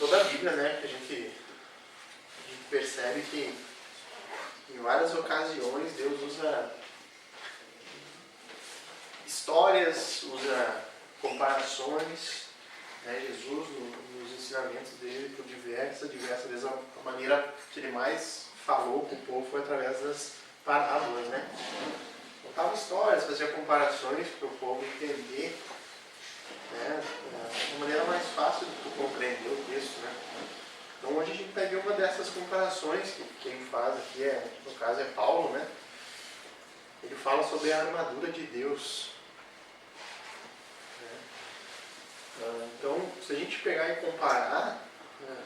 toda a Bíblia, né, que a gente percebe que em várias ocasiões Deus usa histórias, usa comparações, né? Jesus nos ensinamentos dele por diversas vezes a maneira que ele mais falou com o povo foi através das parábolas, né? Contava histórias, fazia comparações para o povo entender, né, de maneira mais fácil de tu compreender o texto, né? Então hoje a gente vai ver uma dessas comparações que quem faz aqui no caso é Paulo, né? Ele fala sobre a armadura de Deus. Né? Então, se a gente pegar e comparar, né,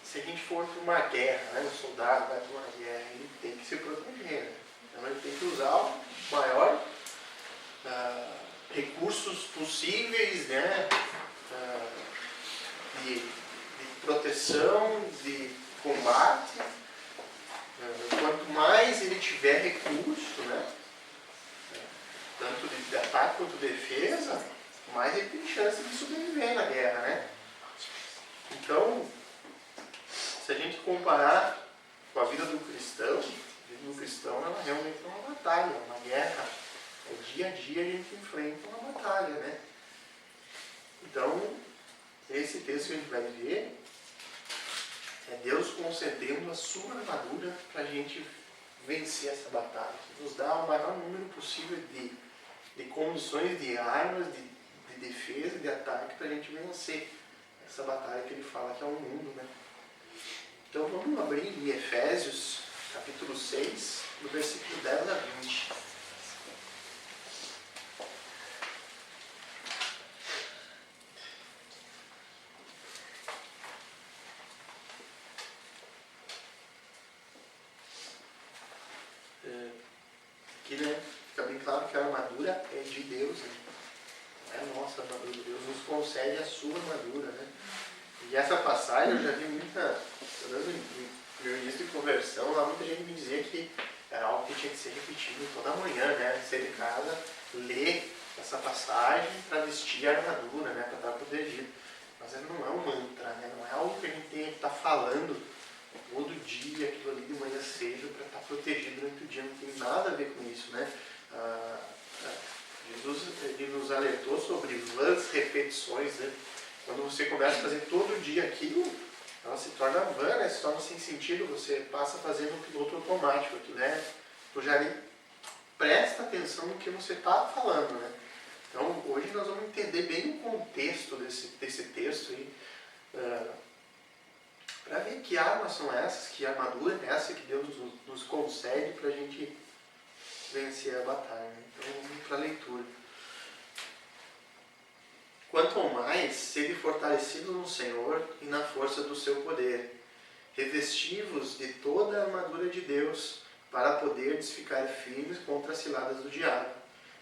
se a gente for para uma guerra, né, um soldado vai para uma guerra, ele tem que se proteger. Né? Então ele tem que usar o maior recursos possíveis, né, de proteção, de combate. Quanto mais ele tiver recurso, né, tanto de ataque quanto de defesa, mais ele tem chance de sobreviver na guerra, né? Então, se a gente comparar com a vida do cristão, a vida do cristão ela realmente é uma batalha, uma guerra. O dia a dia a gente enfrenta uma batalha, né? Então, esse texto que a gente vai ver é Deus concedendo a sua armadura para a gente vencer essa batalha. Nos dá o maior número possível de condições, de armas, de defesa, de ataque para a gente vencer essa batalha que ele fala que é o mundo, né? Então vamos abrir em Efésios, capítulo 6, do versículo 10 a 20. Aqui, né, fica bem claro que a armadura é de Deus, né? Não é a nossa armadura. Deus nos concede a sua armadura, né? E essa passagem eu já vi muita, no meu início de conversão, lá muita gente me dizia que era algo que tinha que ser repetido toda manhã, né? Ser de casa, ler essa passagem para vestir a armadura, né? Para estar protegido. Mas ela não é um mantra, né? Não é algo que a gente tem que estar falando todo dia, aquilo ali de manhã cedo, para estar protegido durante o dia. Não tem nada a ver com isso, né? Jesus ele nos alertou sobre vãs repetições, né? Quando você começa a fazer todo dia aquilo, ela se torna vã, né? Se torna sem sentido, você passa a fazer no piloto automático aqui, né? Tu já nem presta atenção no que você está falando, né? Então, hoje nós vamos entender bem o contexto desse texto aí, para ver que armas são essas, que armadura é essa que Deus nos concede para a gente vencer a batalha. Né? Então, vamos para a leitura. Quanto ao mais, sede fortalecidos no Senhor e na força do seu poder. Revesti-vos de toda a armadura de Deus, para poderdes ficar firmes contra as ciladas do diabo.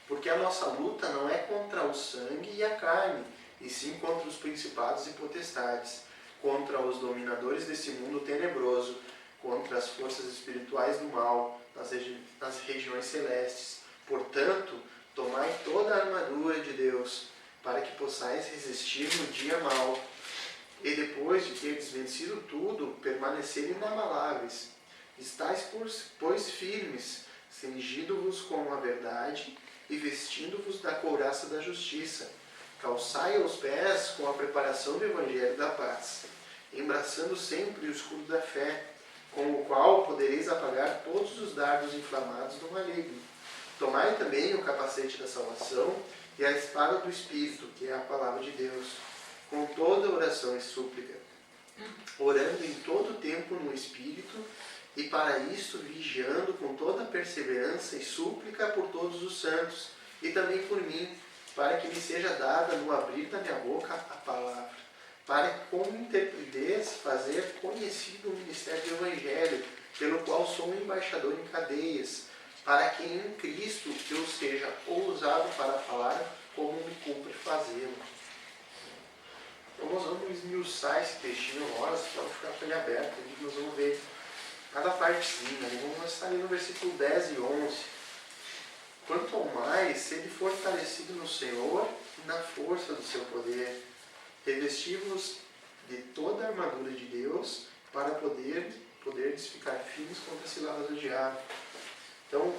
Porque a nossa luta não é contra o sangue e a carne, e sim contra os principados e potestades, contra os dominadores desse mundo tenebroso, contra as forças espirituais do mal, nas regiões celestes. Portanto, tomai toda a armadura de Deus, para que possais resistir no dia mau, e depois de teres vencido tudo, permanecer inabaláveis. Estais, pois, firmes, cingindo-vos com a verdade e vestindo-vos da couraça da justiça. Calçai aos pés com a preparação do evangelho da paz, embraçando sempre o escudo da fé, com o qual podereis apagar todos os dardos inflamados do maligno. Tomai também o capacete da salvação e a espada do Espírito, que é a palavra de Deus, com toda oração e súplica, orando em todo tempo no Espírito, e para isto vigiando com toda perseverança e súplica por todos os santos, e também por mim, para que me seja dada no abrir da minha boca a palavra, para que com intrepidez fazer conhecido o ministério do Evangelho, pelo qual sou um embaixador em cadeias, para que em Cristo eu seja ousado para falar como me cumpre fazê-lo. Então nós vamos esmiuçar esse textinho agora, para ficar com ele aberto, e nós vamos ver cada partezinha. Vamos estar ali no versículo 10 e 11. Quanto ao mais, sede fortalecido no Senhor e na força do seu poder. Revesti-vos de toda a armadura de Deus para poderes ficar firmes contra as ciladas do diabo. Então,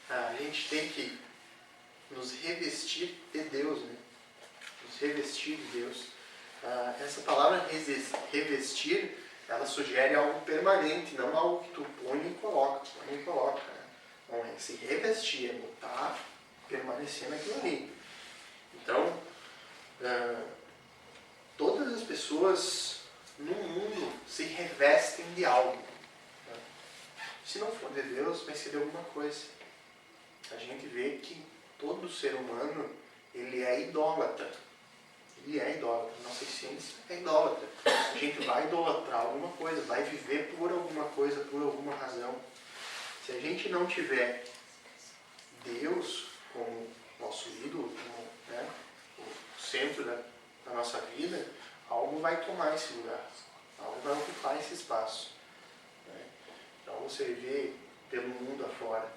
a gente tem que nos revestir de Deus, né? Nos revestir de Deus. Essa palavra revestir, ela sugere algo permanente, não algo que tu põe e coloca. Né? Não é se revestir, é botar, permanecer naquilo ali. Então, todas as pessoas no mundo se revestem de algo. Né? Se não for de Deus, vai ser de alguma coisa. A gente vê que todo ser humano, ele é idólatra. Ele é idólatra. Nossa essência é idólatra. A gente vai idolatrar alguma coisa, vai viver por alguma coisa, por alguma razão. Se a gente não tiver Deus como nosso ídolo, como, né, o centro da nossa vida, algo vai tomar esse lugar. Algo vai ocupar esse espaço. Né? Então você vê pelo mundo afora,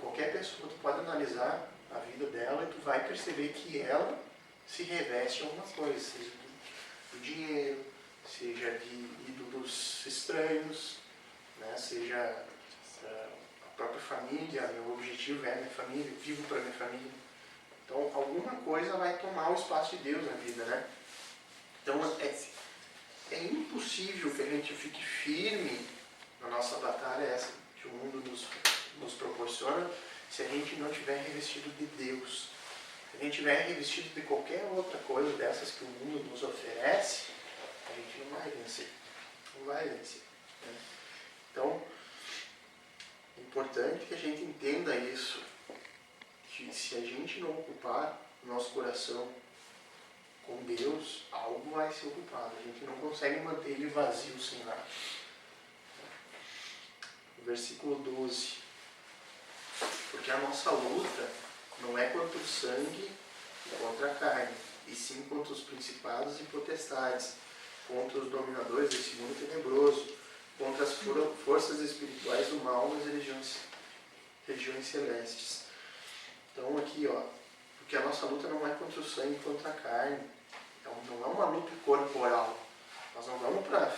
qualquer pessoa, tu pode analisar a vida dela e tu vai perceber que ela se reveste em alguma coisa, seja do dinheiro, seja de ídolos estranhos, né? Seja a própria família. Meu objetivo é minha família, vivo para minha família. Então alguma coisa vai tomar o espaço de Deus na vida, né? Então é impossível que a gente fique firme na nossa batalha, essa que o mundo nos proporciona, se a gente não tiver revestido de Deus. Se a gente tiver revestido de qualquer outra coisa dessas que o mundo nos oferece, a gente não vai vencer. Não vai vencer. Né? Então, é importante que a gente entenda isso, que se a gente não ocupar o nosso coração com Deus, algo vai ser ocupado. A gente não consegue manter ele vazio sem nada. Versículo 12. Porque a nossa luta não é contra o sangue e contra a carne, e sim contra os principados e potestades, contra os dominadores desse mundo tenebroso, contra as forças espirituais do mal nas regiões celestes. Então aqui, porque a nossa luta não é contra o sangue e contra a carne, não é uma luta corporal. Nós não vamos para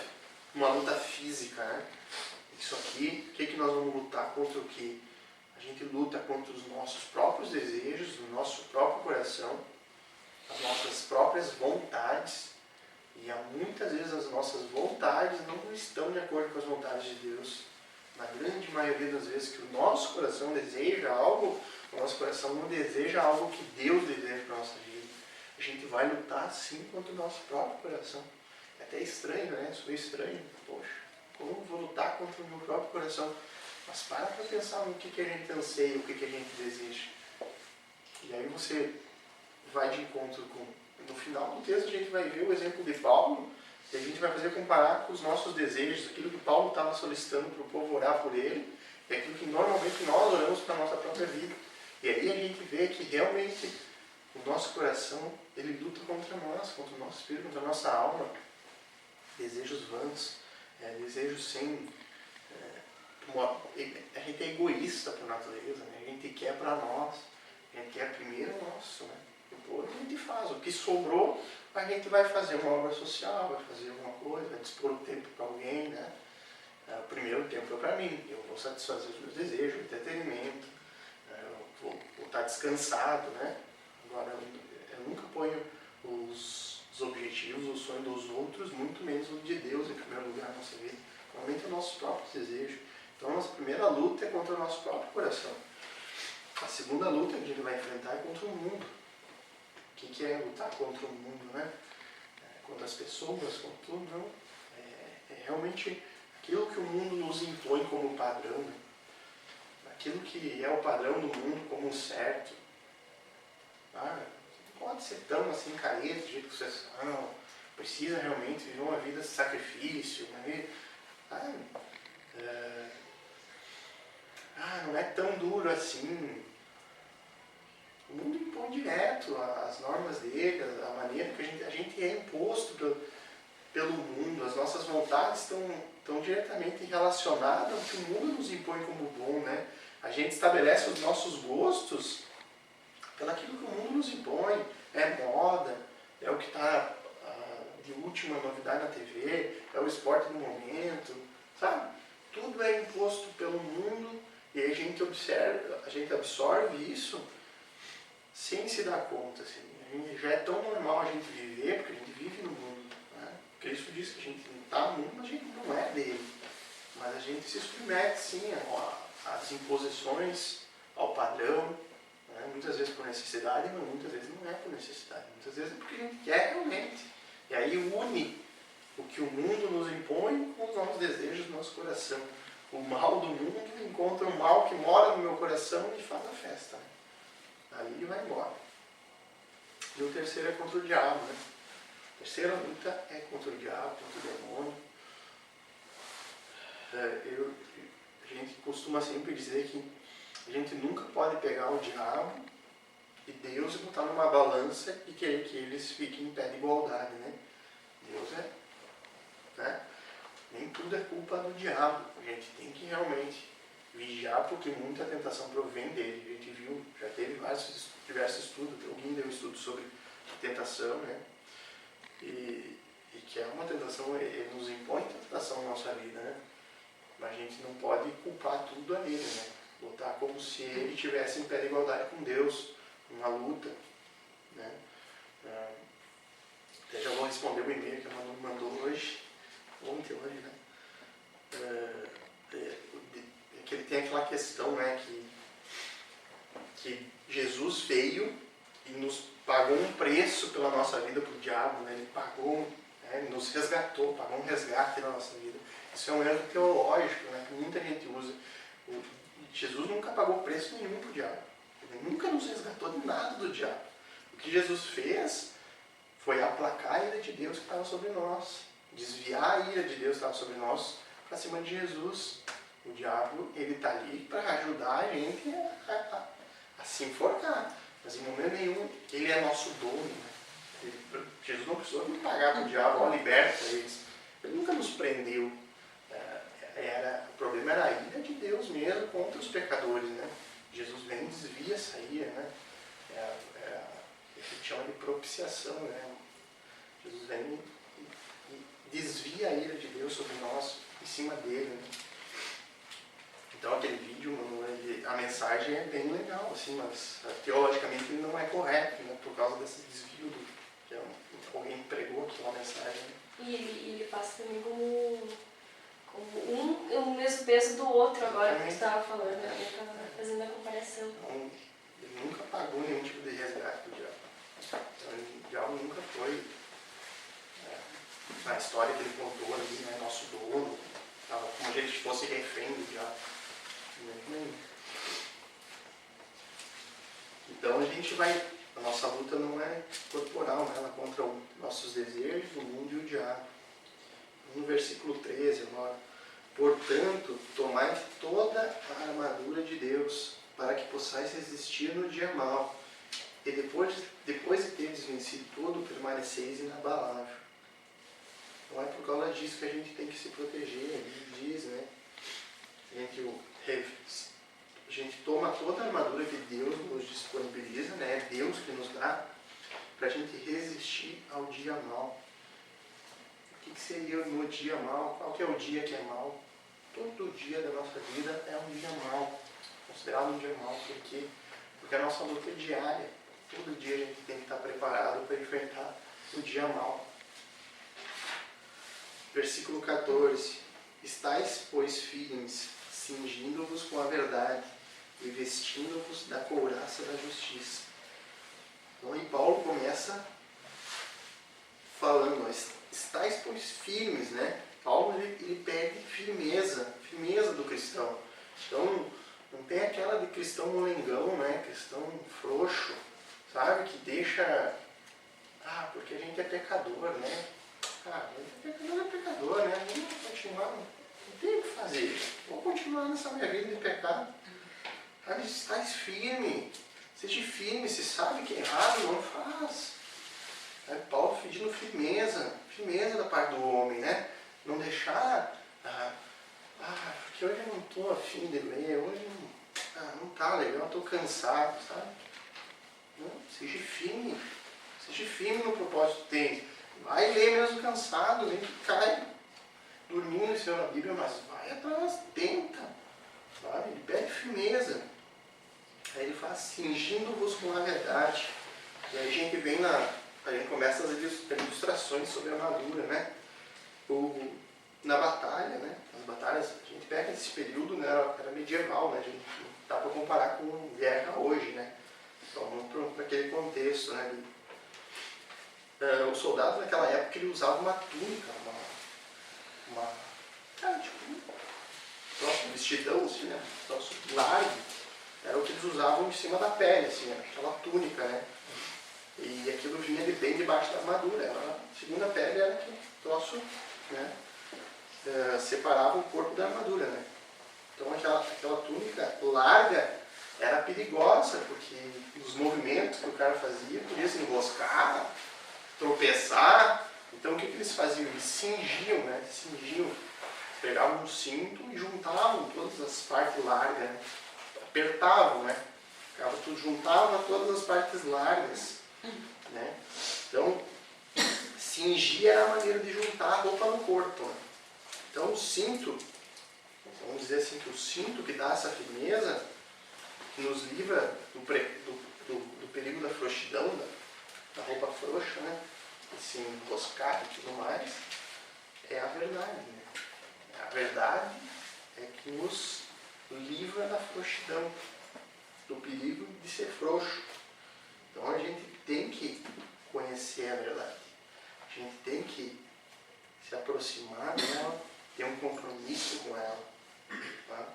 uma luta física, né? Isso aqui, o que nós vamos lutar contra o quê? A gente luta contra os nossos próprios desejos, o nosso próprio coração, as nossas próprias vontades. E muitas vezes as nossas vontades não estão de acordo com as vontades de Deus. Na grande maioria das vezes que o nosso coração deseja algo, o nosso coração não deseja algo que Deus deseja para a nossa vida. A gente vai lutar sim contra o nosso próprio coração. É até estranho, né? Sou estranho. Poxa, como eu vou lutar contra o meu próprio coração? Mas para pensar no que a gente anseia, o que a gente deseja. E aí você vai de encontro com... No final do texto a gente vai ver o exemplo de Paulo, e a gente vai fazer comparar com os nossos desejos, aquilo que Paulo estava solicitando para o povo orar por ele, e aquilo que normalmente nós oramos para a nossa própria vida. E aí a gente vê que realmente o nosso coração, ele luta contra nós, contra o nosso espírito, contra a nossa alma. Desejos vãos, desejos sem... a gente é egoísta por natureza, né? A gente quer para nós, a gente quer primeiro o nosso, né? Depois a gente faz. O que sobrou, a gente vai fazer uma obra social, vai fazer alguma coisa, vai dispor o tempo para alguém, né? O primeiro tempo é para mim, eu vou satisfazer os meus desejos, entretenimento, eu vou estar descansado, né? Agora, eu nunca ponho os objetivos, o sonho dos outros, muito menos o de Deus em primeiro lugar na nossa vida. Normalmente é o nosso próprio desejo. Então, a nossa primeira luta é contra o nosso próprio coração. A segunda luta que a gente vai enfrentar é contra o mundo. O que é lutar contra o mundo, né? Contra as pessoas, contra tudo, não. É realmente aquilo que o mundo nos impõe como padrão, né? Aquilo que é o padrão do mundo como certo. Não pode ser tão assim careta, do jeito que vocês são. Precisa realmente viver uma vida de sacrifício, né? Não é tão duro assim. O mundo impõe direto as normas dele, a maneira que a gente é imposto pelo mundo. As nossas vontades estão diretamente relacionadas ao que o mundo nos impõe como bom, né? A gente estabelece os nossos gostos pelaquilo que o mundo nos impõe. É moda, é o que está de última novidade na TV, é o esporte do momento, sabe? Tudo é imposto pelo mundo e aí a gente observa, a gente absorve isso sem se dar conta. Assim. Já é tão normal a gente viver, porque a gente vive no mundo. Né? Cristo diz que a gente está no mundo, mas a gente não é dele. Mas a gente se submete, sim, às imposições, ao padrão, né? Muitas vezes por necessidade, mas muitas vezes não é por necessidade. Muitas vezes é porque a gente quer realmente. E aí une o que o mundo nos impõe com os nossos desejos do nosso coração. O mal do mundo encontra o mal que mora no meu coração e faz a festa. Né? Aí ele vai embora. E o terceiro é contra o diabo. Né? A terceira luta é contra o diabo, contra o demônio. A gente costuma sempre dizer que a gente nunca pode pegar o diabo e Deus e botar numa balança e querer que eles fiquem em pé de igualdade. Né? Deus é... Né? Nem tudo é culpa do diabo. A gente tem que realmente vigiar, porque muita tentação provém dele. A gente viu, já teve diversos estudos, alguém deu um estudo sobre tentação, né? E que é uma tentação, ele nos impõe tentação na nossa vida, né? Mas a gente não pode culpar tudo a ele, né? Botar como se ele estivesse em pé de igualdade com Deus, numa luta, né? Até já vou responder o e-mail que a Manu me mandou ontem, né? Que ele tem aquela questão, né, que Jesus veio e nos pagou um preço pela nossa vida para o diabo, né? Ele pagou, né, ele nos resgatou, pagou um resgate na nossa vida. Isso é um erro teológico, né, que muita gente usa. Jesus nunca pagou preço nenhum para o diabo. Ele nunca nos resgatou de nada do diabo. O que Jesus fez foi aplacar a ira de Deus que estava sobre nós, desviar a ira de Deus que estava sobre nós para cima de Jesus. O diabo, ele está ali para ajudar a gente a se enforcar. Mas em momento nenhum, ele é nosso dono. Né? Jesus não precisou me pagar para o diabo, ó, liberta eles. Ele nunca nos prendeu. O problema era a ira de Deus mesmo contra os pecadores. Né? Jesus vem e desvia essa ira. Né? A gente chama de propiciação. Né? Jesus vem e desvia a ira de Deus sobre nós, em cima dele. Né? Então aquele vídeo, a mensagem é bem legal, assim, mas teologicamente ele não é correto, né, por causa desse desvio que alguém pregou aquela mensagem. Né? E ele passa também como um mesmo peso do outro agora que você estava falando, né? Eu estava fazendo a comparação. Então, ele nunca pagou nenhum tipo de resgate do diabo. Então, o diabo nunca foi, na história que ele contou ali, né, nosso dono, como se a gente fosse refém do diabo. Então a nossa luta não é corporal, né? Ela é contra os nossos desejos, o mundo e o diabo. No versículo 13 agora, portanto, tomai toda a armadura de Deus, para que possais resistir no dia mau, e depois de teres vencido tudo, permaneceis inabalável. Não é por causa disso que a gente tem que se proteger, ele diz, né? A gente toma toda a armadura que Deus nos disponibiliza, né? É Deus que nos dá, para a gente resistir ao dia mau. O que seria no dia mau? Qual que é o dia que é mau? Todo dia da nossa vida é um dia mau, considerado um dia mau. Por quê? Porque a nossa luta é diária. Todo dia a gente tem que estar preparado para enfrentar o dia mau. Versículo 14. Estais, pois, firmes, cingindo-vos com a verdade e vestindo-vos da couraça da justiça. Então aí Paulo começa falando, estais, pois, firmes, né? Paulo ele pede firmeza do cristão. Então não tem aquela de cristão molengão, né? Cristão frouxo, sabe? Que deixa, porque a gente é pecador, né? Pecador é pecador, né? Vamos continuar, não tem o que fazer. Vou continuar nessa minha vida de pecado. Estais firme. Seja firme, se sabe que é errado, não faz. Paulo pedindo firmeza da parte do homem, né? Não deixar, porque hoje eu não estou afim de ler, hoje não está legal, estou cansado, sabe? Não, seja firme no propósito que tem. Vai ler mesmo cansado, nem que cai dormindo em cima da Bíblia, mas vai atrás, tenta, sabe? Ele pede firmeza. Aí ele faz cingindo-vos com a verdade. E aí a gente vem a gente começa as ilustrações sobre a armadura, né? Na batalha, né? As batalhas, a gente pega esse período, né? Era medieval, né? A gente dá para comparar com guerra hoje, né? Então, para aquele contexto, né? O soldado naquela época ele usava uma túnica, tipo um vestidão, assim, né? Troço largo. Era o que eles usavam em cima da pele, assim, aquela túnica, né? E aquilo vinha bem debaixo da armadura. A segunda pele era aquele troço, né? Separava o corpo da armadura, né? Então aquela túnica larga era perigosa, porque os movimentos que o cara fazia podia se enroscar, tropeçar. Então o que eles faziam? Eles cingiam, né? Pegavam um cinto e juntavam todas as partes largas, né? Apertavam, né? Juntava todas as partes largas, né? Então, cingir era a maneira de juntar a roupa no corpo, né? Então o cinto, vamos dizer assim, que o cinto que dá essa firmeza, que nos livra do perigo da frouxidão, da roupa frouxa, né? E se enroscar e tudo mais, é a verdade, né? A verdade é que nos livra da frouxidão, do perigo de ser frouxo. Então a gente tem que conhecer a verdade. A gente tem que se aproximar dela, ter um compromisso com ela. Tá?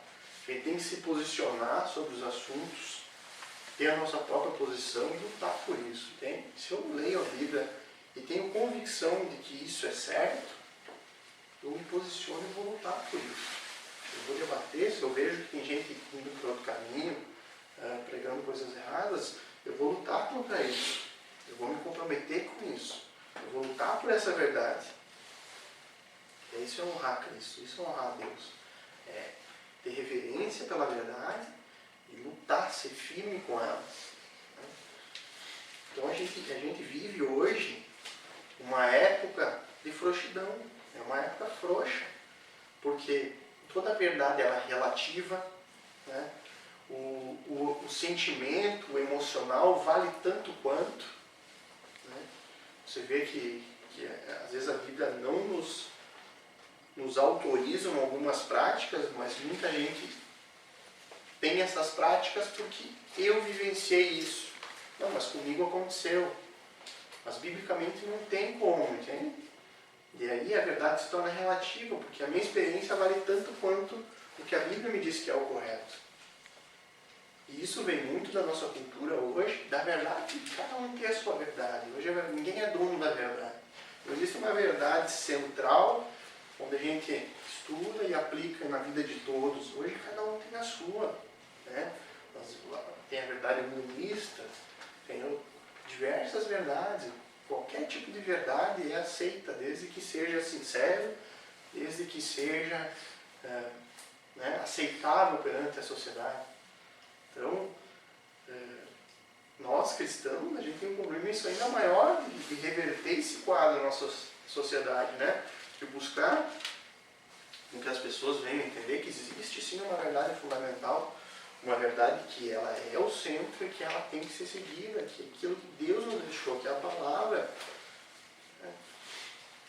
A gente tem que se posicionar sobre os assuntos, ter a nossa própria posição e lutar por isso. Tem? Se eu leio a Bíblia e tenho convicção de que isso é certo, eu me posiciono e vou lutar por isso. Eu vou debater, se eu vejo que tem gente indo por outro caminho, pregando coisas erradas, eu vou lutar contra isso. Eu vou me comprometer com isso. Eu vou lutar por essa verdade. Isso é honrar Cristo, isso é honrar a Deus. É ter reverência pela verdade e lutar, ser firme com ela. Então a gente vive hoje uma época de frouxidão. É uma época frouxa. Porque toda a verdade ela é relativa, né? O sentimento, o emocional vale tanto quanto, né? Você vê que às vezes a Bíblia não nos autoriza em algumas práticas, mas muita gente tem essas práticas porque eu vivenciei isso. Não, mas comigo aconteceu. Mas biblicamente não tem como, entende? E aí a verdade se torna relativa, porque a minha experiência vale tanto quanto o que a Bíblia me diz que é o correto. E isso vem muito da nossa cultura hoje, da verdade, cada um tem a sua verdade. Hoje ninguém é dono da verdade. Não existe uma verdade central, onde a gente estuda e aplica na vida de todos. Hoje cada um tem a sua, né? Tem a verdade humanista, tem diversas verdades. Qualquer tipo de verdade é aceita, desde que seja sincero, desde que seja aceitável perante a sociedade. Então, nós cristãos, a gente tem um compromisso ainda maior de reverter esse quadro na nossa sociedade, né? De buscar com que as pessoas venham entender que existe sim uma verdade fundamental, uma verdade que ela é o centro e que ela tem que ser seguida, que é aquilo que Deus nos deixou, que é a palavra.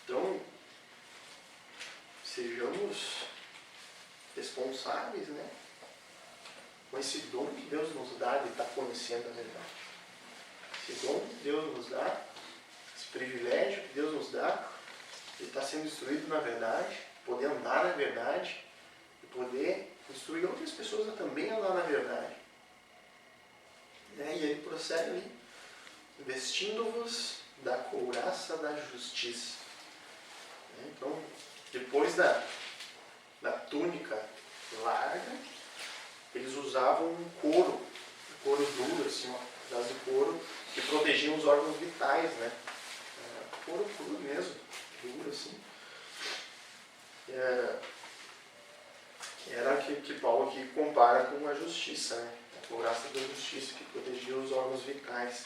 Então, sejamos responsáveis, né? Com esse dom que Deus nos dá de estar conhecendo a verdade. Esse dom que Deus nos dá, esse privilégio que Deus nos dá de estar sendo instruído na verdade, poder andar na verdade e poder instruir outras pessoas a também andar na verdade. E ele prossegue ali, vestindo-vos da couraça da justiça. Então, depois da túnica larga, eles usavam um couro duro, assim, um pedaço de couro, que protegiam os órgãos vitais, né? Couro cru mesmo, duro assim. Era que Paulo aqui compara com a justiça, né? A couraça da justiça, que protegia os órgãos vitais.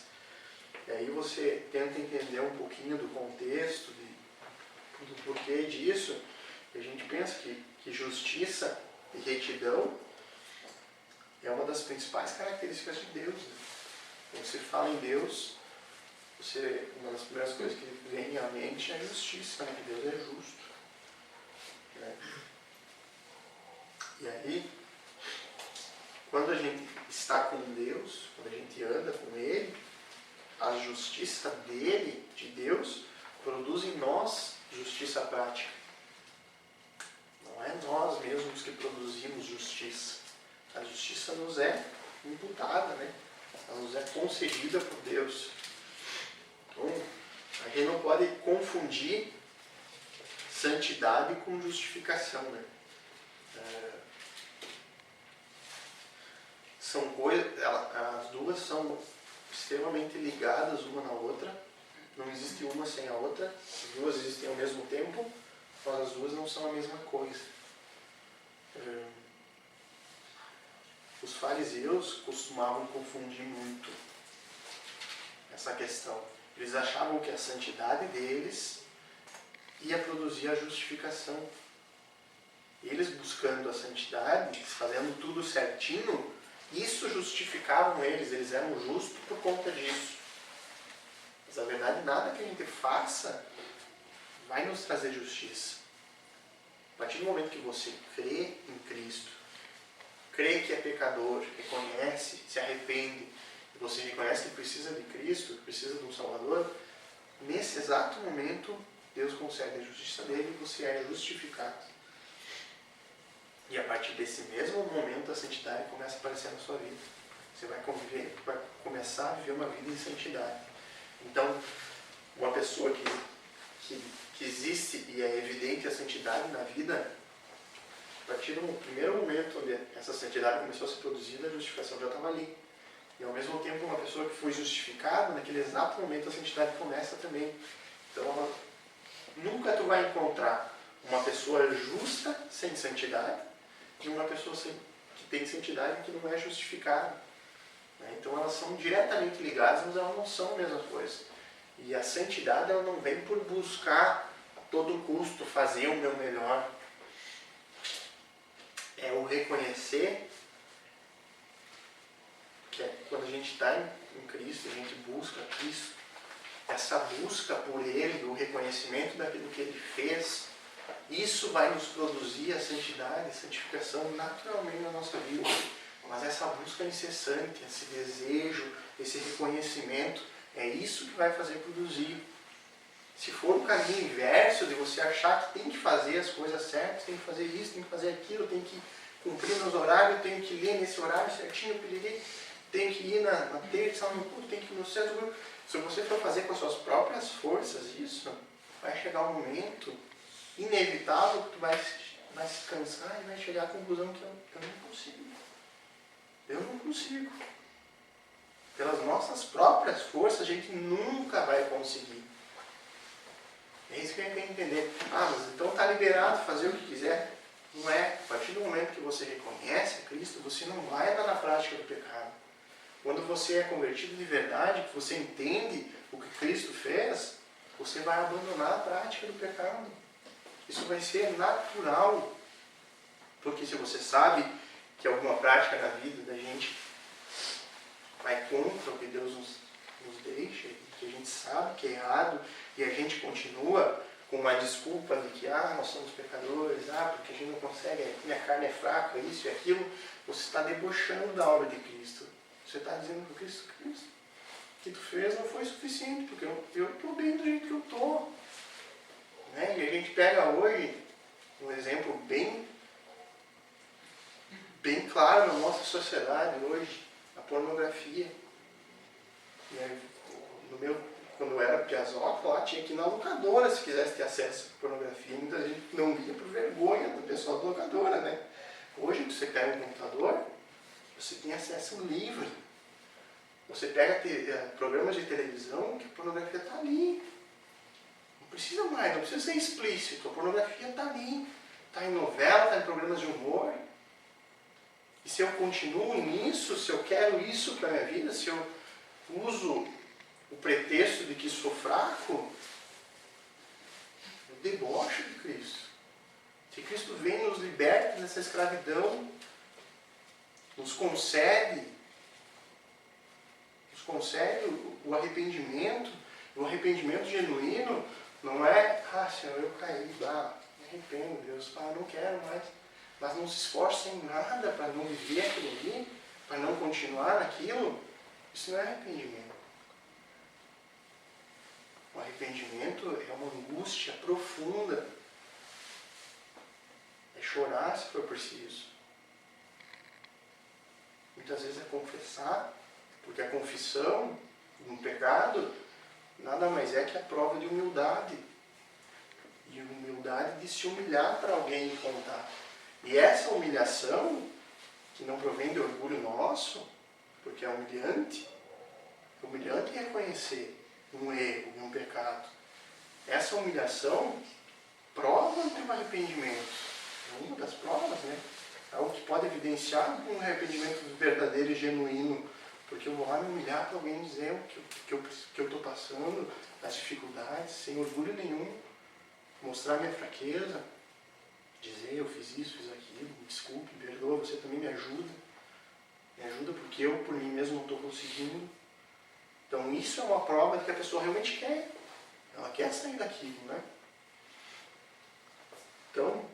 E aí você tenta entender um pouquinho do contexto, do porquê disso, e a gente pensa que justiça e retidão é uma das principais características de Deus. Né? Quando você fala em Deus, uma das primeiras coisas que vem à mente é a justiça, né? Que Deus é justo. Né? E aí, quando a gente está com Deus, quando a gente anda com Ele, a justiça dele, de Deus, produz em nós justiça prática. Não é nós mesmos que produzimos justiça. A justiça nos é imputada, né? Ela nos é concedida por Deus. Então, a gente não pode confundir santidade com justificação, né? São coisas, as duas são extremamente ligadas uma na outra. Não existe uma sem a outra. As duas existem ao mesmo tempo, mas as duas não são a mesma coisa. Os fariseus costumavam confundir muito essa questão. Eles achavam que a santidade deles ia produzir a justificação. Eles buscando a santidade, fazendo tudo certinho, isso justificavam eles eram justos por conta disso. Mas na verdade nada que a gente faça vai nos trazer justiça. A partir do momento que você crê em Cristo, crê que é pecador, reconhece, se arrepende, e você reconhece que precisa de Cristo, que precisa de um Salvador, nesse exato momento Deus concede a justiça dele e você é justificado. E a partir desse mesmo momento a santidade começa a aparecer na sua vida. Você vai começar a viver uma vida em santidade. Então, uma pessoa que existe e é evidente a santidade na vida, a partir do primeiro momento onde essa santidade começou a ser produzida, a justificação já estava ali. E ao mesmo tempo uma pessoa que foi justificada, naquele exato momento a santidade começa também. Então, nunca tu vai encontrar uma pessoa justa sem santidade e uma pessoa que tem santidade que não é justificada. Então elas são diretamente ligadas, mas elas não são a mesma coisa. E a santidade ela não vem por buscar a todo custo fazer o meu melhor. É o reconhecer que quando a gente está em Cristo, a gente busca Cristo. Essa busca por Ele, o reconhecimento daquilo que Ele fez, isso vai nos produzir a santidade, a santificação naturalmente na nossa vida. Mas essa busca incessante, esse desejo, esse reconhecimento, é isso que vai fazer produzir. Se for o caminho inverso de você achar que tem que fazer as coisas certas, tem que fazer isso, tem que fazer aquilo, tem que cumprir meus horários, tenho que ler nesse horário certinho, tenho que ir na terça, no culto, tenho que ir no sexto. Se você for fazer com as suas próprias forças isso, vai chegar um momento inevitável que tu vai se cansar e vai chegar à conclusão que eu não consigo. Eu não consigo. Pelas nossas próprias forças a gente nunca vai conseguir. É isso que a gente tem que entender. Mas então está liberado fazer o que quiser. Não é. A partir do momento que você reconhece a Cristo, você não vai andar na prática do pecado. Quando você é convertido de verdade, que você entende o que Cristo fez, você vai abandonar a prática do pecado. Isso vai ser natural. Porque se você sabe que alguma prática na vida da gente vai contra o que Deus nos deixa, e que a gente sabe que é errado, e a gente continua com uma desculpa de que nós somos pecadores, porque a gente não consegue, minha carne é fraca, isso e aquilo, você está debochando da obra de Cristo. Você está dizendo que Cristo, o que tu fez não foi suficiente, porque eu estou bem do jeito que eu estou. Né? E a gente pega hoje um exemplo bem claro na nossa sociedade hoje, a pornografia. E aí, quando eu era piazota, lá tinha que ir na locadora se quisesse ter acesso à pornografia. Muita gente não via por vergonha do pessoal da locadora, né? Hoje, você pega um computador, você tem acesso livre. Você pega programas de televisão que a pornografia está ali. Não precisa mais, não precisa ser explícito. A pornografia está ali. Está em novela, está em programas de humor. E se eu continuo nisso, se eu quero isso para a minha vida, se eu uso o pretexto de que sou fraco, eu debocho de Cristo. Se Cristo vem e nos liberta dessa escravidão, nos concede o arrependimento. O arrependimento genuíno não é, Senhor, eu caí, me arrependo, Deus, não quero mais. Mas não se esforça em nada para não viver aquilo ali, para não continuar naquilo. Isso não é arrependimento. O arrependimento é uma angústia profunda. É chorar se for preciso. Muitas vezes é confessar, porque a confissão de um pecado nada mais é que a prova de humildade. E humildade de se humilhar para alguém e contar. E essa humilhação, que não provém de orgulho nosso, porque é humilhante reconhecer um erro, um pecado. Essa humilhação prova de um arrependimento. É uma das provas, né? É algo que pode evidenciar um arrependimento verdadeiro e genuíno. Porque eu vou lá me humilhar para alguém dizer o que eu estou passando, as dificuldades, sem orgulho nenhum. Mostrar minha fraqueza. Dizer, eu fiz isso, fiz aquilo, me desculpe, me perdoa, você também me ajuda. Me ajuda porque eu, por mim mesmo, não estou conseguindo. Então isso é uma prova de que a pessoa realmente quer. Ela quer sair daquilo, né? Então,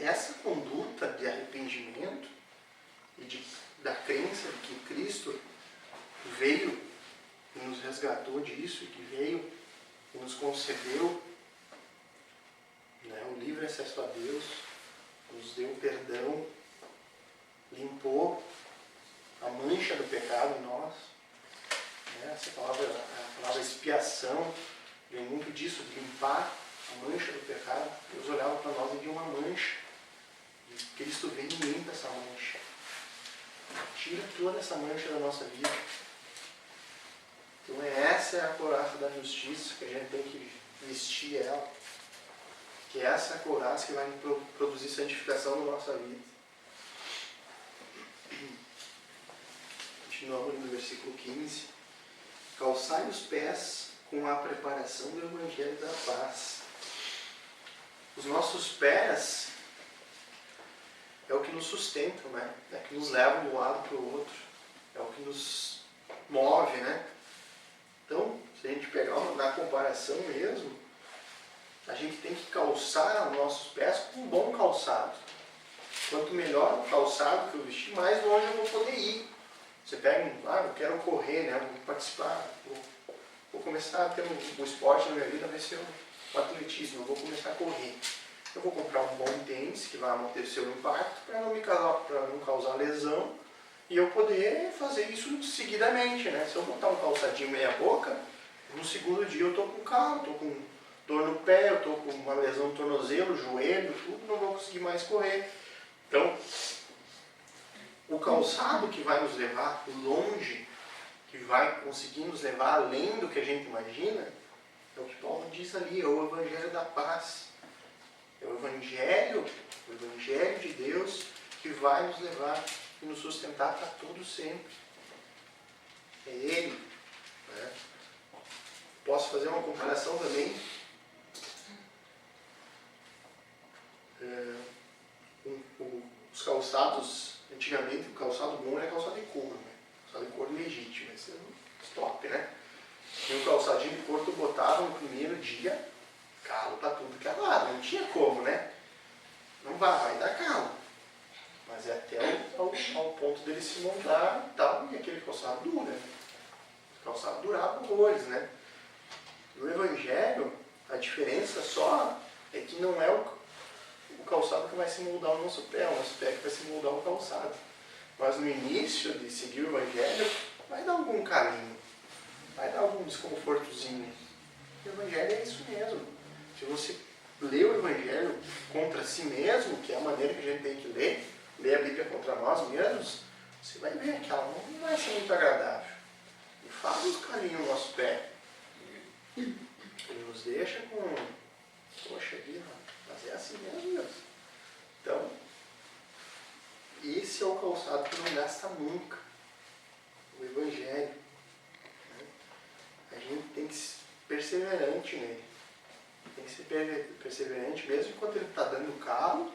essa conduta de arrependimento e da crença de que Cristo veio e nos resgatou disso, e que veio e nos concedeu o livre acesso a Deus, nos deu perdão, limpou a mancha do pecado em nós. Essa palavra, a palavra expiação, vem muito disso, de limpar a mancha do pecado. Deus olhava para nós e via uma mancha. E Cristo vem e limpa essa mancha. Tira toda essa mancha da nossa vida. Então essa é a couraça da justiça, que a gente tem que vestir ela. Que essa é a couraça que vai produzir santificação na nossa vida. Continuamos no versículo 15. Calçai os pés com a preparação do Evangelho da paz. Os nossos pés é o que nos sustentam, né? É o que nos leva de um lado para o outro. É o que nos move, né? Então, se a gente pegar na comparação mesmo, a gente tem que calçar os nossos pés com um bom calçado. Quanto melhor o calçado que eu vestir, mais longe eu vou poder ir. Você pega, eu quero correr, né? Vou participar, vou começar a ter um esporte na minha vida, vai ser o atletismo, eu vou começar a correr. Eu vou comprar um bom tênis que vai amortecer o impacto para não causar lesão e eu poder fazer isso seguidamente, né? Se eu botar um calçadinho meia boca, no segundo dia eu estou com calor, estou com dor no pé, eu estou com uma lesão no tornozelo, joelho, tudo, não vou conseguir mais correr. Então, o calçado que vai nos levar longe, que vai conseguir nos levar além do que a gente imagina, é o que Paulo diz ali, é o Evangelho da paz. É o Evangelho de Deus que vai nos levar e nos sustentar para todo sempre. É Ele. Né? Posso fazer uma comparação também? Os calçados, antigamente o calçado bom era calçado de couro, né? Calçado de couro legítimo, esse é um top, né? E um calçadinho de couro tu botava no primeiro dia, calo para tudo que é lado, não tinha como, né? Não vai dar calo. Mas é até ao ponto dele se moldar e tal, e aquele calçado dura. O calçado durava horrores, né? No Evangelho, a diferença só é que não é o calçado que vai se moldar o nosso pé, o nosso pé que vai se moldar o calçado. Mas no início de seguir o Evangelho, vai dar algum caminho, vai dar algum desconfortozinho. O Evangelho é isso mesmo. Se você lê o Evangelho contra si mesmo, que é a maneira que a gente tem que ler a Bíblia contra nós mesmos, você vai ver que ela não vai ser muito agradável. E faz uns carinhos no nosso pé. Ele nos deixa com, poxa vida, mas é assim mesmo, Deus. Então, esse é o calçado que não gasta nunca. O Evangelho. gente tem que ser perseverante nele. Tem que ser perseverante mesmo enquanto ele está dando calo,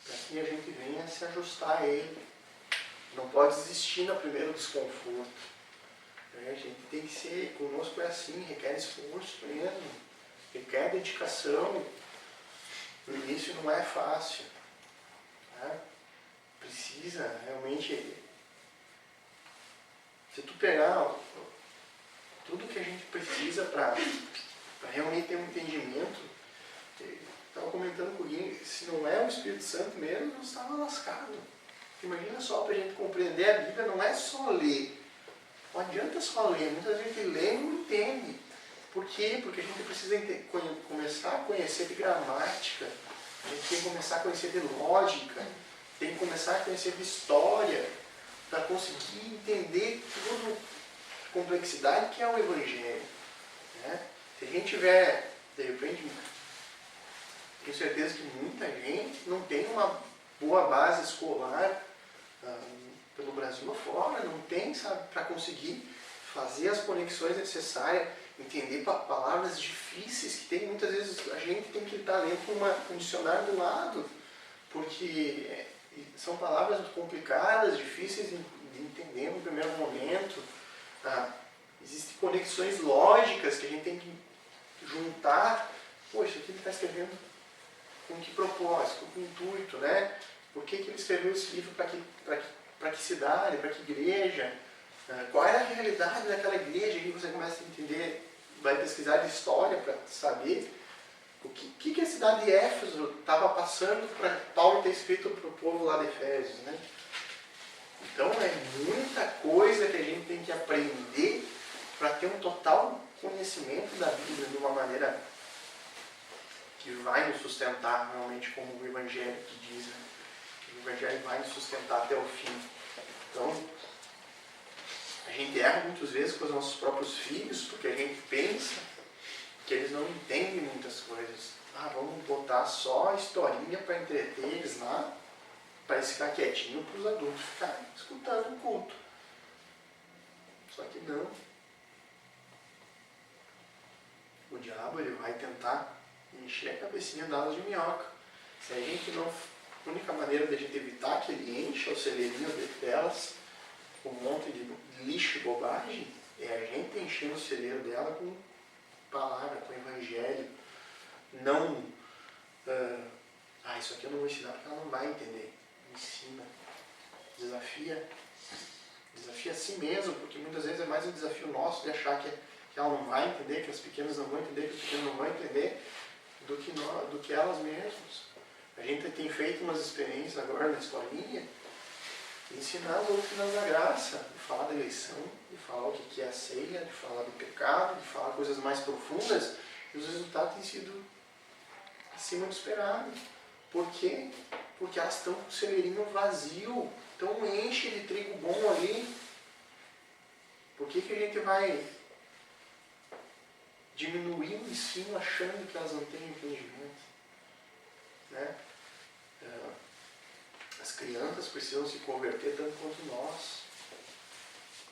para que a gente venha se ajustar a ele. Não pode desistir no primeiro desconforto. A gente tem que ser, conosco é assim, requer esforço mesmo, requer dedicação. No início não é fácil. Tá? Precisa realmente, se tu pegar tudo que a gente precisa para realmente ter um entendimento, estava comentando com o Guinho, se não é o Espírito Santo mesmo, nós estava lascado. Imagina só, para a gente compreender a Bíblia, não é só ler. Não adianta só ler, muita gente lê e não entende. Por quê? Porque a gente precisa começar a conhecer de gramática, a gente tem que começar a conhecer de lógica, tem que começar a conhecer de história, para conseguir entender toda a complexidade que é o Evangelho. Né? Se a gente tiver, de repente, tenho certeza que muita gente não tem uma boa base escolar pelo Brasil afora, não tem, sabe, para conseguir fazer as conexões necessárias, entender palavras difíceis que tem, muitas vezes a gente tem que estar lendo com um dicionário do lado, porque são palavras complicadas, difíceis de entender no primeiro momento. Existem conexões lógicas que a gente tem que juntar. Poxa, isso aqui ele está escrevendo com que propósito, com que intuito, né? Por que ele escreveu esse livro, para que cidade, para que igreja? Qual era a realidade daquela igreja? E você começa a entender, vai pesquisar de história para saber o que a cidade de Éfeso estava passando para Paulo ter escrito para o povo lá de Efésios, né? Então é muita coisa que a gente tem que aprender para ter um total conhecimento da Bíblia de uma maneira que vai nos sustentar realmente, como o Evangelho que diz, né? O Evangelho vai nos sustentar até o fim. Então, a gente erra muitas vezes com os nossos próprios filhos, porque a gente pensa que eles não entendem muitas coisas. Vamos botar só a historinha para entreter eles lá, para eles ficar quietinho, para os adultos ficarem escutando o culto. Só que não. O diabo ele vai tentar encher a cabecinha delas de minhoca. Se a gente não... A única maneira de a gente evitar que ele encha o celeirinho delas com um monte de lixo e bobagem é a gente encher o celeiro dela com palavra, com evangelho. Não... isso aqui eu não vou ensinar porque ela não vai entender. Ensina. Desafia. Desafia a si mesmo, porque muitas vezes é mais um desafio nosso de achar que ela não vai entender, que as pequenas não vão entender, que os pequenos não vão entender, do que elas mesmas. A gente tem feito umas experiências agora na escolinha, de ensinar as doutrinas da graça, de falar da eleição, de falar o que é a ceia, de falar do pecado, de falar coisas mais profundas, e os resultados têm sido acima do esperado. Por quê? Porque elas estão com o celeirinho vazio, então enche de trigo bom ali. Por que a gente vai diminuir o ensino achando que elas não têm entendimento? Né? As crianças precisam se converter tanto quanto nós.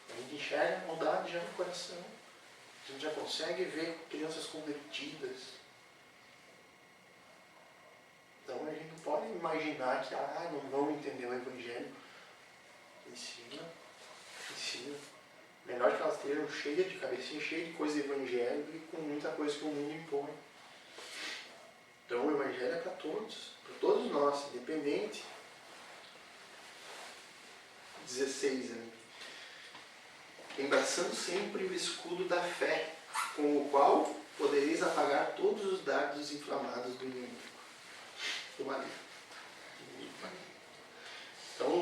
A gente enxerga a maldade já no coração. A gente já consegue ver crianças convertidas. Então a gente não pode imaginar que não vão entender o Evangelho. Ensina. Melhor que elas estejam cheias de cabecinha, cheias de coisa do Evangelho e com muita coisa que o mundo impõe. Então o Evangelho é para todos nós, independente. 16, né? Embraçando sempre o escudo da fé, com o qual podereis apagar todos os dardos inflamados do inimigo. Do maligno. Então,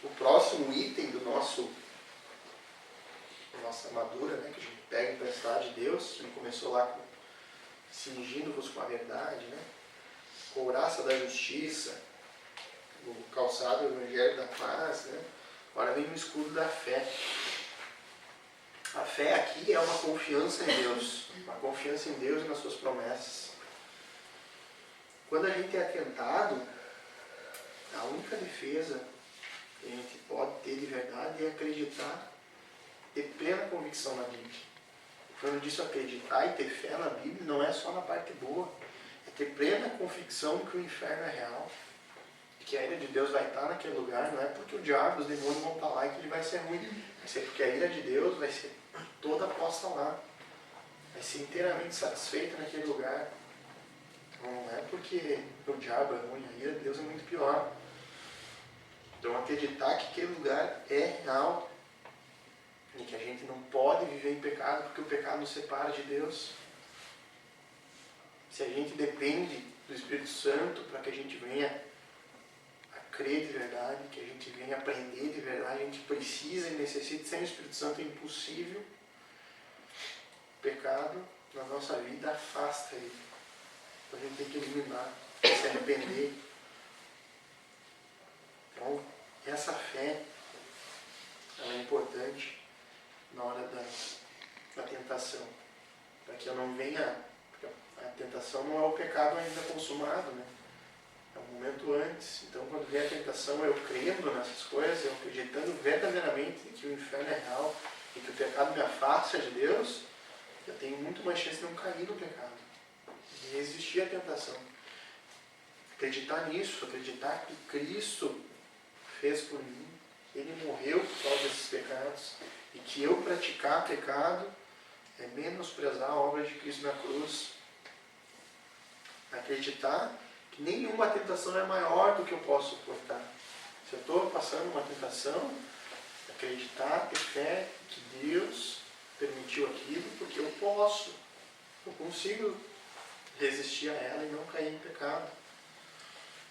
o próximo item da nossa armadura, né, que a gente pega emprestado de Deus, ele começou lá com cingindo-vos com a verdade, né? Couraça da justiça, o calçado do evangelho da paz, né? Agora vem o escudo da fé. A fé aqui é uma confiança em Deus, e nas suas promessas. Quando a gente é tentado, a única defesa que a gente pode ter de verdade é acreditar, ter plena convicção na Bíblia. Quando eu disse acreditar e ter fé na Bíblia, não é só na parte boa. É ter plena convicção de que o inferno é real. E que a ira de Deus vai estar naquele lugar. Não é porque o diabo, os demônios vão estar lá e que ele vai ser ruim. Vai ser porque a ira de Deus vai ser toda posta lá. Vai ser inteiramente satisfeita naquele lugar. Não é porque o diabo é ruim, a ira de Deus é muito pior. Então acreditar que aquele lugar é real e que a gente não pode viver em pecado porque o pecado nos separa de Deus. Se a gente depende do Espírito Santo para que a gente venha a crer de verdade, que a gente venha aprender de verdade, a gente precisa e necessita. Sem o Espírito Santo é impossível. O pecado na nossa vida afasta ele. Então a gente tem que eliminar, se arrepender. Então, essa fé ela é importante na hora da tentação. Para que eu não venha... A tentação não é o pecado ainda consumado, né? É um momento antes. Então, quando vem a tentação, eu crendo nessas coisas, eu acreditando verdadeiramente que o inferno é real e que o pecado me afasta de Deus, eu tenho muito mais chance de não cair no pecado. De resistir à tentação. Acreditar nisso, acreditar que Cristo fez por mim, Ele morreu por causa desses pecados, e que eu praticar pecado é menosprezar a obra de Cristo na cruz. Acreditar que nenhuma tentação é maior do que eu posso suportar. Se eu estou passando uma tentação, acreditar, ter fé que Deus permitiu aquilo porque eu posso. Eu consigo resistir a ela e não cair em pecado.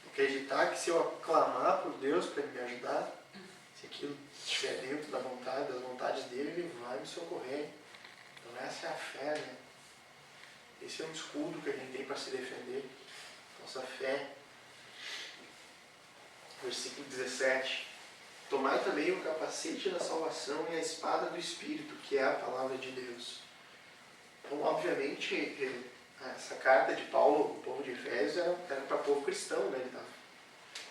Acreditar que se eu clamar por Deus para Ele me ajudar, se aquilo estiver dentro da vontade, das vontades dele, Ele vai me socorrer. Então essa é a fé, né? Esse é um escudo que a gente tem para se defender. Nossa fé. Versículo 17. Tomai também o capacete da salvação e a espada do Espírito, que é a palavra de Deus. Então, obviamente, essa carta de Paulo, o povo de Efésios, era para o povo cristão, né? Ele estava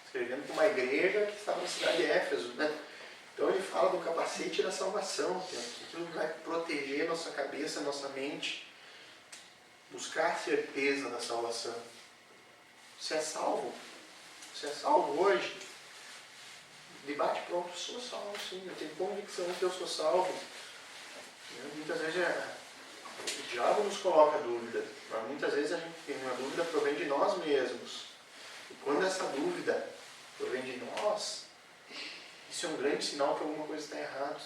escrevendo para uma igreja que estava na cidade de Éfeso, né? Então ele fala do capacete da salvação, que aquilo vai proteger nossa cabeça, nossa mente, buscar a certeza da salvação. Você é salvo? Você é salvo hoje? Debate pronto, sou salvo sim, eu tenho convicção que eu sou salvo. Muitas vezes o diabo nos coloca dúvida, mas muitas vezes a gente tem uma dúvida que provém de nós mesmos. E quando essa dúvida provém de nós, isso é um grande sinal que alguma coisa está errada.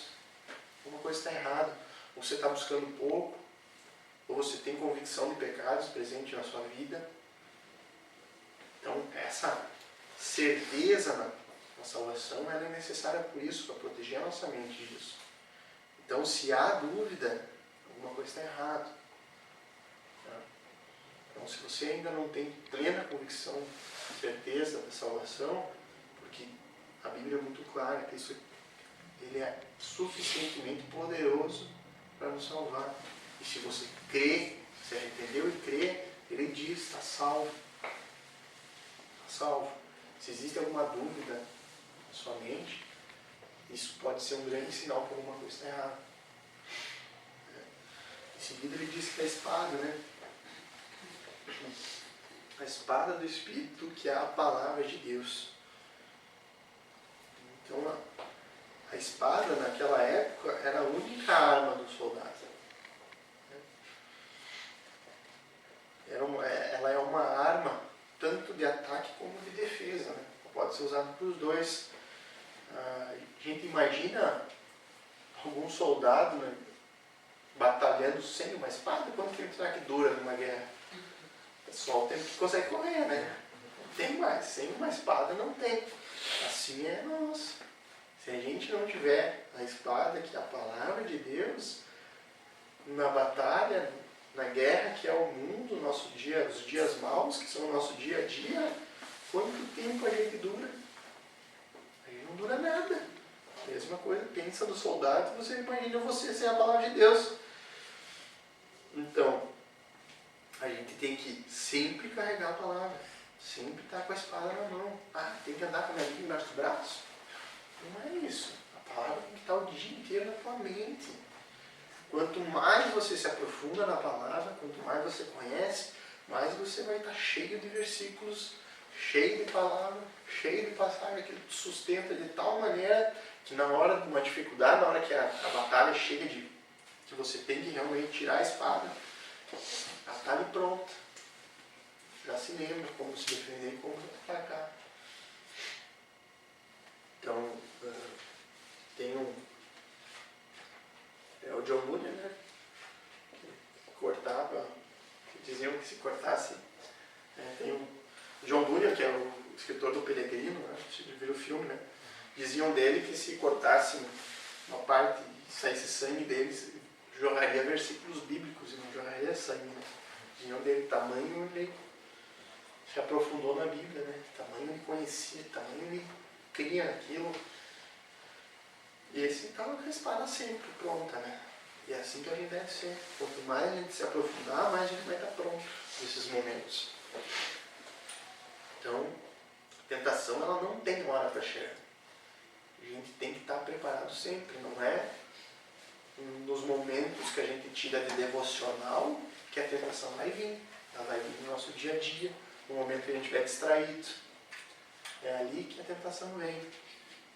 Alguma coisa está errada. Ou você está buscando pouco, ou você tem convicção de pecados presente na sua vida. Então, essa certeza na salvação ela é necessária por isso, para proteger a nossa mente disso. Então, se há dúvida, alguma coisa está errada. Então, se você ainda não tem plena convicção, certeza da salvação, porque a Bíblia é muito clara que Ele é suficientemente poderoso para nos salvar. E se você crê, se arrependeu e crê, Ele diz, está salvo. Está salvo. Se existe alguma dúvida na sua mente, isso pode ser um grande sinal que alguma coisa está errada. Em seguida ele diz que a espada, né? A espada do Espírito, que é a palavra de Deus. Então a espada naquela época era a única arma do soldado. Ela é uma arma tanto de ataque como de defesa, né? Pode ser usado para os dois. A gente imagina algum soldado, né, batalhando sem uma espada. Quanto tempo será que dura numa guerra? Só o tempo que consegue correr, né? Não tem mais. Sem uma espada não tem. Assim é nós. Se a gente não tiver a espada, que é a palavra de Deus, na batalha, na guerra que é o mundo, nosso dia, os dias maus, que são o nosso dia a dia, quanto tempo a gente dura? A gente não dura nada. Mesma coisa, pensa no soldado, você imagina você sem a palavra de Deus. Então, a gente tem que sempre carregar a palavra, sempre estar com a espada na mão. Ah, tem que andar com a minha Bíblia embaixo do braço? Não é isso. A palavra tem que estar o dia inteiro na tua mente. Quanto mais você se aprofunda na palavra, quanto mais você conhece, mais você vai estar cheio de versículos, cheio de palavra, cheio de passagem que te sustenta de tal maneira que na hora de uma dificuldade, na hora que a batalha chega que você tem que realmente tirar a espada, ela está ali pronta. Já se lembra como se defender e como atacar. Então, tem o John Bunyan, né? Que cortava, que diziam que se cortasse. Tem o John Bunyan, que é o escritor do Peregrino, né? Você viu o filme, né? Diziam dele que se cortasse uma parte e saísse sangue deles, jorraria versículos bíblicos e não jorraria sangue, né? Diziam dele, tamanho ele se aprofundou na Bíblia, né? Tamanho ele conhecia, tamanho ele cria aquilo. E esse estava com a espada sempre pronta, né? E é assim que a gente deve ser. Quanto mais a gente se aprofundar, mais a gente vai estar pronto nesses momentos. Então, a tentação ela não tem hora para chegar. A gente tem que estar preparado sempre, não é nos momentos que a gente tira de devocional que a tentação vai vir. Ela vai vir no nosso dia a dia, no momento que a gente estiver distraído. É ali que a tentação vem.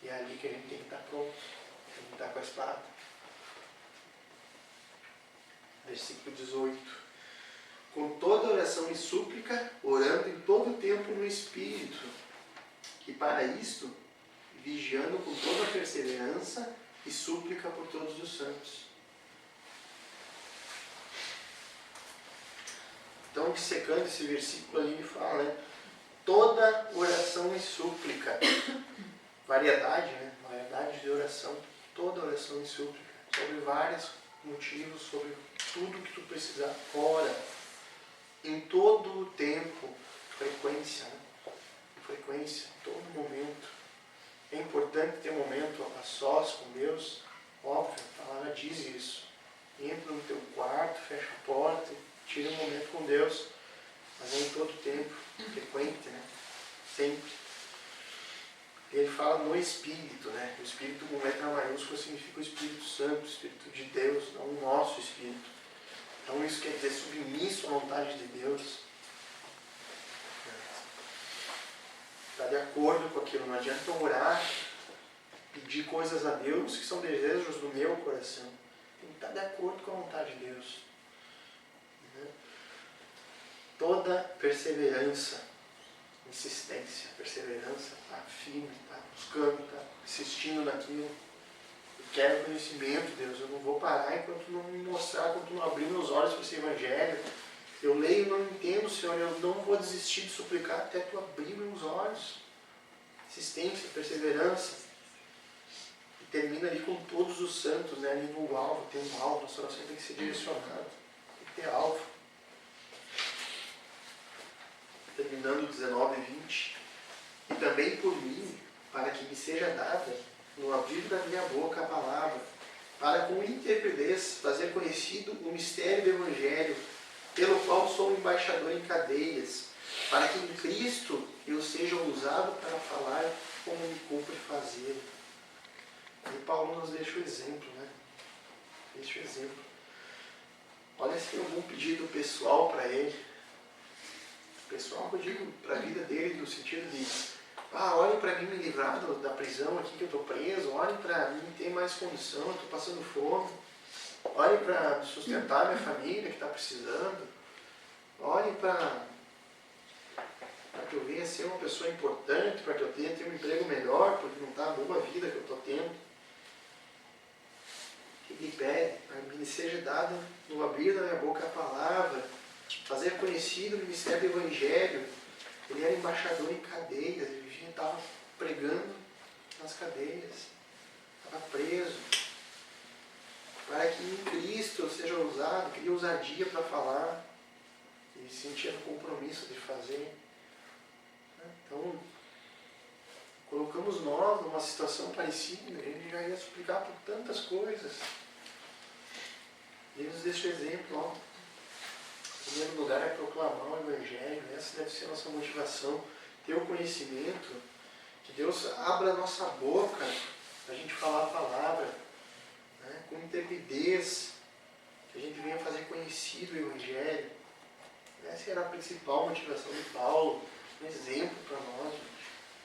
E é ali que a gente tem que estar pronto. Tem que estar com a espada. Versículo 18. Com toda oração e súplica, orando em todo o tempo no Espírito, e para isto, vigiando com toda a perseverança e súplica por todos os santos. Então, dissecando esse versículo ali, ele fala, né? Toda oração e súplica. Variedade, né? Variedade de oração. Toda oração e súplica. Sobre vários motivos, sobre tudo que tu precisar. Ora. Em todo o tempo. Frequência, né? Frequência, em todo momento. É importante ter um momento a sós com Deus. Óbvio, a palavra diz isso. Entra no teu quarto, fecha a porta, tira um momento com Deus. Mas é em todo o tempo. Frequente, né? Sempre. Ele fala no Espírito, né? O Espírito com letra maiúscula significa o Espírito Santo, o Espírito de Deus, não o nosso Espírito. Então isso quer dizer submisso à vontade de Deus. Está de acordo com aquilo. Não adianta orar, pedir coisas a Deus que são desejos do meu coração. Tem que estar de acordo com a vontade de Deus. Toda perseverança, insistência, perseverança, está firme, está buscando, está insistindo naquilo. Eu quero conhecimento, Deus. Eu não vou parar enquanto não me mostrar, enquanto não abrir meus olhos para esse Evangelho. Eu leio e não entendo, Senhor. Eu não vou desistir de suplicar até tu abrir meus olhos. Insistência, perseverança. E termina ali com todos os santos, né? Ali no alvo. Tem um alvo, nossa oração tem que ser direcionada. Tem que ter alvo. Terminando 19 e 20. E também por mim, para que me seja dada, no abrir da minha boca a palavra, para com intrepidez fazer conhecido o mistério do Evangelho, pelo qual sou embaixador em cadeias, para que em Cristo eu seja usado para falar como me cumpre fazer. E Paulo nos deixa o exemplo, né? Deixa o exemplo. Olha se tem algum pedido pessoal para ele. Pessoal, eu digo para a vida dele, no sentido de olhem para mim me livrar da prisão aqui que eu estou preso, olhem para mim ter mais condição, eu estou passando fome, olhem para sustentar minha família que está precisando, olhem para que eu venha ser uma pessoa importante, para que eu tenha ter um emprego melhor, porque não está a boa vida que eu estou tendo. Que me pede, para que me seja dado no abrir da minha boca a palavra, fazer conhecido o ministério do Evangelho. Ele era embaixador em cadeias, ele estava pregando nas cadeias, estava preso. Para que em Cristo eu seja usado, queria ousadia para falar, e sentia o compromisso de fazer. Então, colocamos nós numa situação parecida, a gente já ia suplicar por tantas coisas. Ele nos deixa o exemplo, ó. Em primeiro lugar é proclamar o Evangelho, essa deve ser a nossa motivação, ter o conhecimento, que Deus abra a nossa boca para a gente falar a palavra, né, com intrepidez, que a gente venha fazer conhecido o Evangelho. Essa era a principal motivação de Paulo, um exemplo para nós,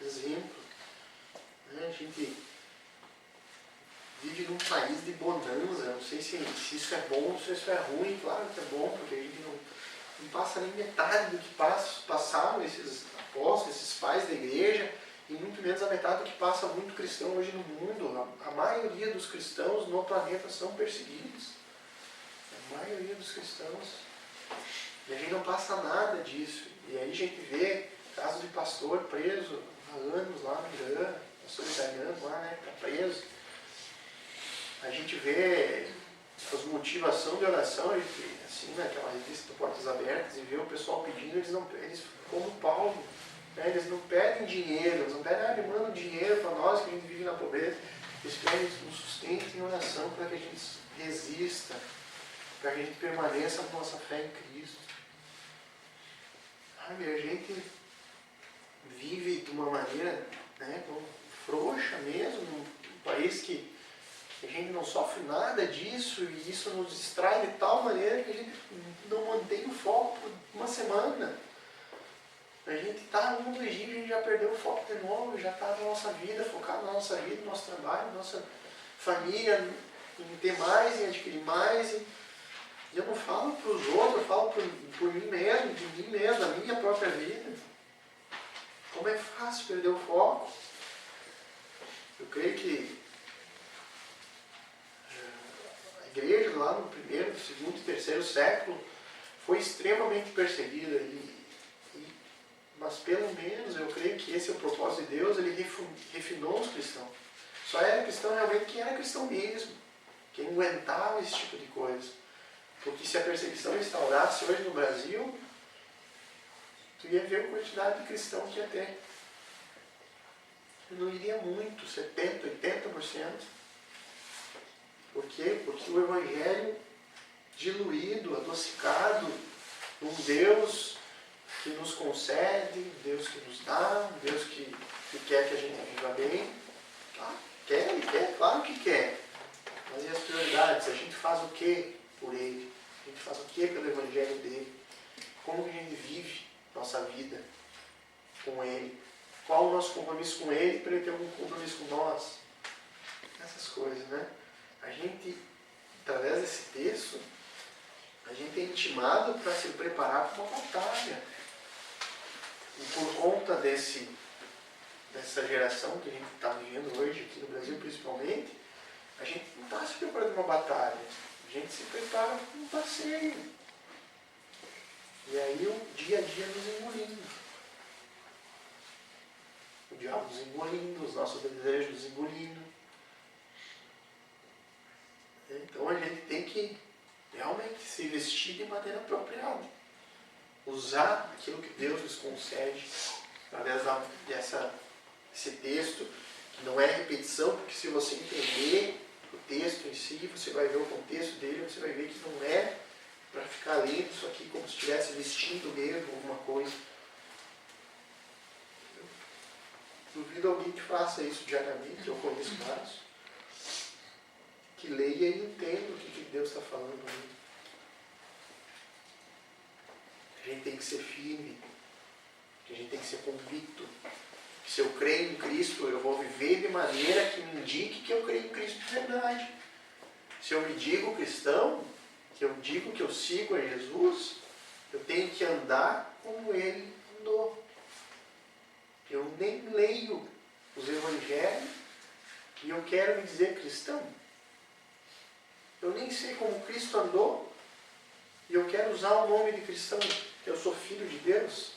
exemplo. A gente vive num país de bonança, não sei se isso é bom ou se isso é ruim, claro que é bom, porque a gente não passa nem metade do que passaram esses apóstolos, esses pais da igreja, e muito menos a metade do que passa muito cristão hoje no mundo. A maioria dos cristãos no planeta são perseguidos. A maioria dos cristãos. E a gente não passa nada disso. E aí a gente vê casos de pastor preso há anos lá no Irã, pastor italiano lá, né, que está preso. A gente vê as motivações de oração, assim, naquela revista do Portas Abertas, e vê o pessoal pedindo, eles como Paulo, né, eles não pedem dinheiro, eles não pedem, me mandam dinheiro para nós que a gente vive na pobreza. Eles pedem um sustento em oração para que a gente resista, para que a gente permaneça com nossa fé em Cristo. Sabe, a gente vive de uma maneira, né, frouxa mesmo, num país que a gente não sofre nada disso, e isso nos distrai de tal maneira que a gente não mantém o foco por uma semana. A gente está no mundo do Egito, a gente já perdeu o foco de novo, já está na nossa vida, focado na nossa vida, no nosso trabalho, na nossa família, em ter mais, em adquirir mais. E eu não falo para os outros, eu falo por mim mesmo, de mim mesmo, da minha própria vida. Como é fácil perder o foco. Eu creio que a igreja lá no primeiro, segundo e terceiro século foi extremamente perseguida. Mas pelo menos eu creio que esse é o propósito de Deus, ele refinou os cristãos. Só era cristão realmente quem era cristão mesmo, quem aguentava esse tipo de coisa. Porque se a perseguição instaurasse hoje no Brasil, tu ia ver a quantidade de cristãos que ia ter. Não iria muito, 70%, 80%. Por quê? Porque o Evangelho diluído, adocicado, um Deus que nos concede, um Deus que nos dá, um Deus que quer que a gente viva bem. Ah, ele quer, claro que quer. Mas e as prioridades? A gente faz o que por Ele? A gente faz o que pelo Evangelho dele? Como que a gente vive nossa vida com Ele? Qual o nosso compromisso com Ele para Ele ter algum compromisso com nós? Essas coisas, né? A gente, através desse texto, a gente é intimado para se preparar para uma batalha. E por conta dessa geração que a gente está vivendo hoje, aqui no Brasil principalmente, a gente não está se preparando para uma batalha. A gente se prepara para um passeio. E aí o dia a dia nos engolindo. O diabo nos engolindo, os nossos desejos nos engolindo. Então a gente tem que realmente se vestir de maneira apropriada. Usar aquilo que Deus nos concede através desse texto, que não é repetição, porque se você entender o texto em si, você vai ver o contexto dele, você vai ver que não é para ficar lendo isso aqui como se estivesse vestindo mesmo alguma coisa. Eu duvido alguém que faça isso diariamente, eu conheço vários, que leia e entenda o que Deus está falando ali. A gente tem que ser firme, a gente tem que ser convicto. Se eu creio em Cristo, eu vou viver de maneira que me indique que eu creio em Cristo de verdade. Se eu me digo cristão, que eu digo que eu sigo a Jesus, eu tenho que andar como Ele andou. Eu nem leio os evangelhos e eu quero me dizer cristão. Eu nem sei como Cristo andou e eu quero usar o nome de cristão, que eu sou filho de Deus.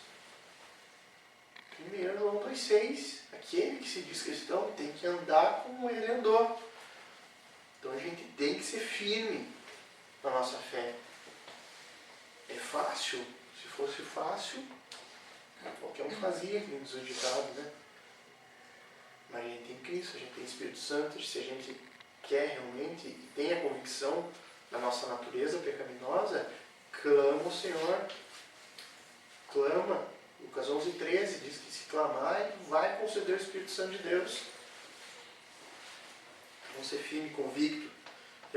1 João 2,6, aquele que se diz cristão tem que andar como ele andou. Então a gente tem que ser firme na nossa fé. É fácil? Se fosse fácil, qualquer um fazia, como diz o ditado, né? Mas a gente tem Cristo, a gente tem Espírito Santo, se a gente quer realmente e tem a convicção da nossa natureza pecaminosa, clama o Senhor. Clama. Lucas 11,13 diz que se clamar, Ele vai conceder o Espírito Santo de Deus. Vamos ser firme e convicto.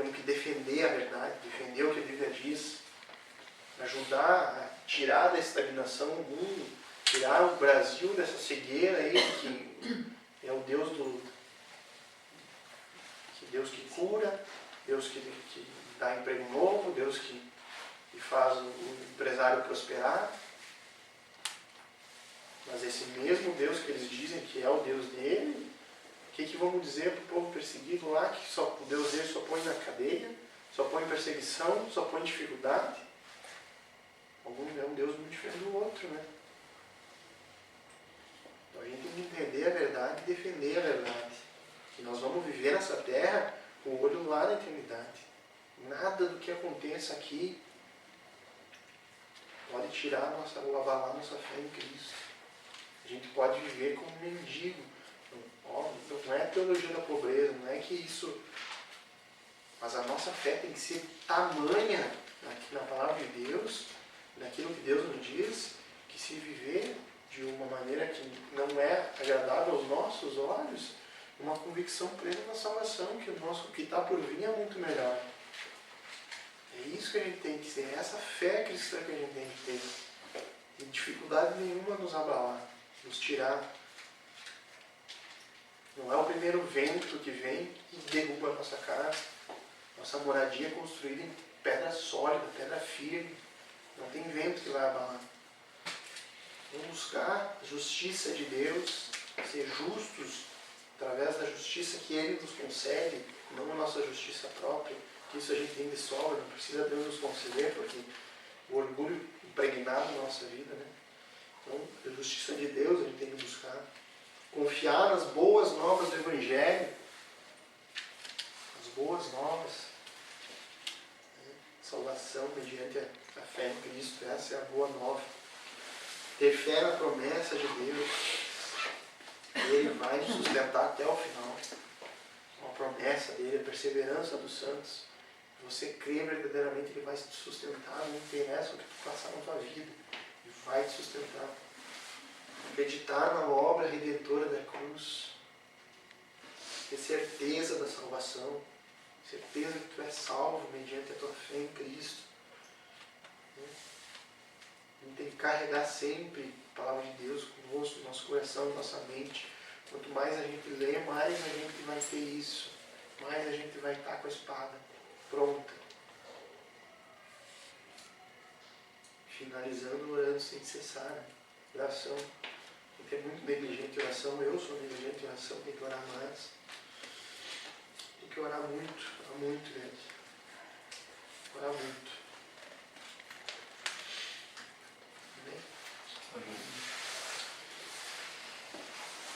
temos que defender a verdade, defender o que a Bíblia diz, ajudar a tirar da estagnação o mundo, tirar o Brasil dessa cegueira aí, que é o Deus Deus que cura, Deus que dá emprego novo, Deus que faz o empresário prosperar. Mas esse mesmo Deus que eles dizem que é o Deus dele, o que vamos dizer para o povo perseguido lá, que o Deus dele só põe na cadeia, só põe perseguição, só põe dificuldade? É um Deus muito diferente do outro, né? Então a gente tem que entender a verdade e defender a verdade. E nós vamos viver nessa terra com o olho lá na eternidade. Nada do que aconteça aqui pode tirar ou abalar nossa fé em Cristo. A gente pode viver como mendigo. Não é a teologia da pobreza, não é que isso... Mas a nossa fé tem que ser tamanha na palavra de Deus, naquilo que Deus nos diz, que se viver de uma maneira que não é agradável aos nossos olhos, uma convicção plena da salvação, que o que está por vir é muito melhor. É isso que a gente tem que ter, essa fé cristã que a gente tem que ter. E dificuldade nenhuma nos abalar, nos tirar. Não é o primeiro vento que vem e derruba a nossa casa. Nossa moradia é construída em pedra sólida, pedra firme. Não tem vento que vai abalar. Vamos buscar a justiça de Deus, ser justos através da justiça que Ele nos concede, não a nossa justiça própria. Isso a gente tem de sobra, não precisa Deus nos conceder, porque o orgulho impregnado na nossa vida, né? Então, a justiça de Deus a gente tem que buscar. Confiar nas boas novas do Evangelho. As boas novas. Salvação mediante a fé em Cristo. Essa é a boa nova. Ter fé na promessa de Deus. Ele vai nos sustentar até o final. Uma promessa dele, a perseverança dos santos. Você crê verdadeiramente, Ele vai te sustentar, não interessa o que tu passar na tua vida. Ele vai te sustentar. Acreditar na obra redentora da cruz. Ter certeza da salvação. Certeza que tu és salvo mediante a tua fé em Cristo. A gente tem que carregar sempre a palavra de Deus conosco, no nosso coração, na nossa mente. Quanto mais a gente lê, mais a gente vai ter isso. Mais a gente vai estar com a espada pronta. Finalizando, orando sem cessar. Né? Oração. A gente é muito negligente em oração. Eu sou negligente em oração. Tem que orar mais. Tem que orar muito, gente. Orar muito.